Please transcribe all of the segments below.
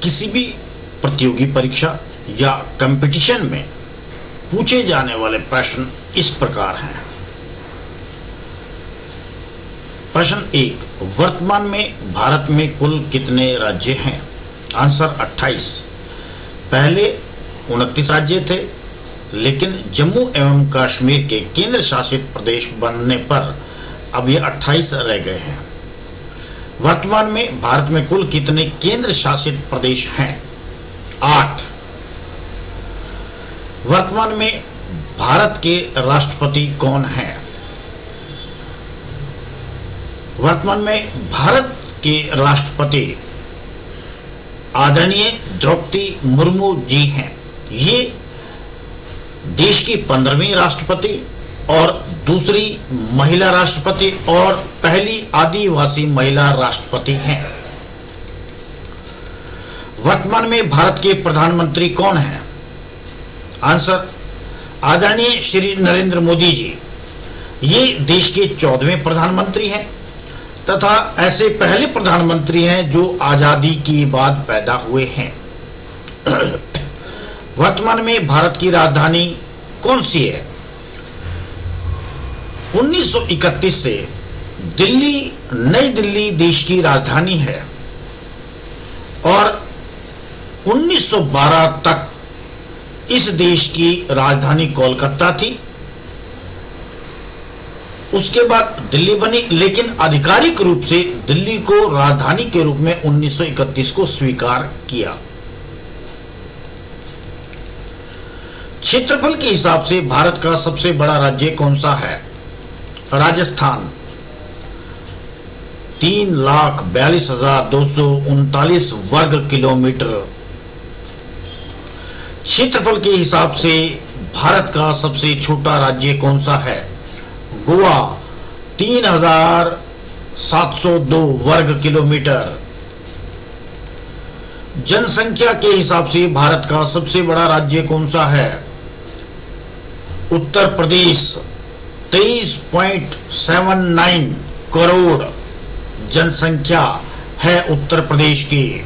किसी भी प्रतियोगी परीक्षा या कंपटीशन में पूछे जाने वाले प्रश्न इस प्रकार हैं। प्रश्न 1, वर्तमान में भारत में कुल कितने राज्य हैं? आंसर 28। पहले 29 राज्य थे, लेकिन जम्मू एवं कश्मीर के केंद्र शासित प्रदेश बनने पर अब ये 28 रह गए हैं। वर्तमान में भारत में कुल कितने केंद्र शासित प्रदेश हैं? 8। वर्तमान में भारत के राष्ट्रपति कौन हैं? वर्तमान में भारत के राष्ट्रपति आदरणीय द्रौपदी मुर्मू जी हैं। ये देश की 15वीं राष्ट्रपति और दूसरी महिला राष्ट्रपति और पहली आदिवासी महिला राष्ट्रपति हैं। वर्तमान में भारत के प्रधानमंत्री कौन हैं? आंसर आदरणीय श्री नरेंद्र मोदी जी। ये देश के 14वें प्रधानमंत्री हैं तथा ऐसे पहले प्रधानमंत्री हैं जो आजादी के बाद पैदा हुए हैं। वर्तमान में भारत की राजधानी कौन सी है? 1931 से नई दिल्ली देश की राजधानी है और 1912 तक इस देश की राजधानी कोलकाता थी। उसके बाद दिल्ली बनी, लेकिन आधिकारिक रूप से दिल्ली को राजधानी के रूप में 1931 को स्वीकार किया। क्षेत्रफल के हिसाब से भारत का सबसे बड़ा राज्य कौन सा है? राजस्थान 3,42,239 वर्ग किलोमीटर। क्षेत्रफल के हिसाब से भारत का सबसे छोटा राज्य कौन सा है? गोवा 3,702 वर्ग किलोमीटर। जनसंख्या के हिसाब से भारत का सबसे बड़ा राज्य कौन सा है? उत्तर प्रदेश 23.79 करोड़ जनसंख्या है उत्तर प्रदेश की।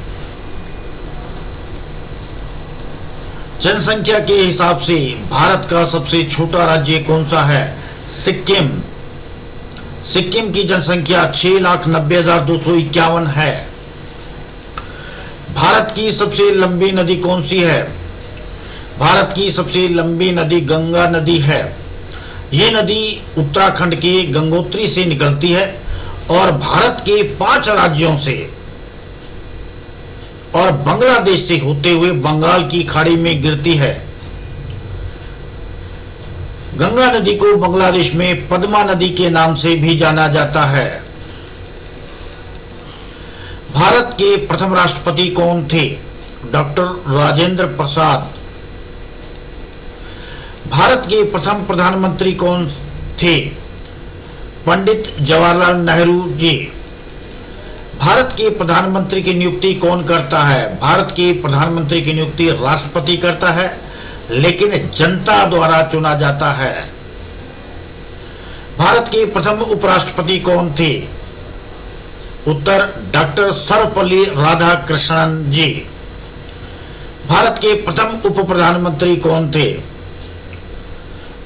जनसंख्या के हिसाब से भारत का सबसे छोटा राज्य कौन सा है? सिक्किम। सिक्किम की जनसंख्या 6,90,251 है। भारत की सबसे लंबी नदी कौन सी है? भारत की सबसे लंबी नदी गंगा नदी है। ये नदी उत्तराखंड के गंगोत्री से निकलती है और भारत के 5 राज्यों से और बांग्लादेश से होते हुए बंगाल की खाड़ी में गिरती है। गंगा नदी को बांग्लादेश में पद्मा नदी के नाम से भी जाना जाता है। भारत के प्रथम राष्ट्रपति कौन थे? डॉक्टर राजेंद्र प्रसाद। भारत के प्रथम प्रधानमंत्री कौन थे? पंडित जवाहरलाल नेहरू जी। भारत के प्रधानमंत्री की नियुक्ति कौन करता है? भारत के प्रधानमंत्री की नियुक्ति राष्ट्रपति करता है, लेकिन जनता द्वारा चुना जाता है। भारत के प्रथम उपराष्ट्रपति कौन थे? उत्तर डॉक्टर सर्वपल्ली राधाकृष्णन जी। भारत के प्रथम उप प्रधानमंत्री कौन थे?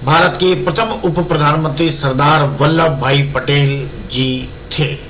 भारत के प्रथम उप प्रधानमंत्री सरदार वल्लभ भाई पटेल जी थे।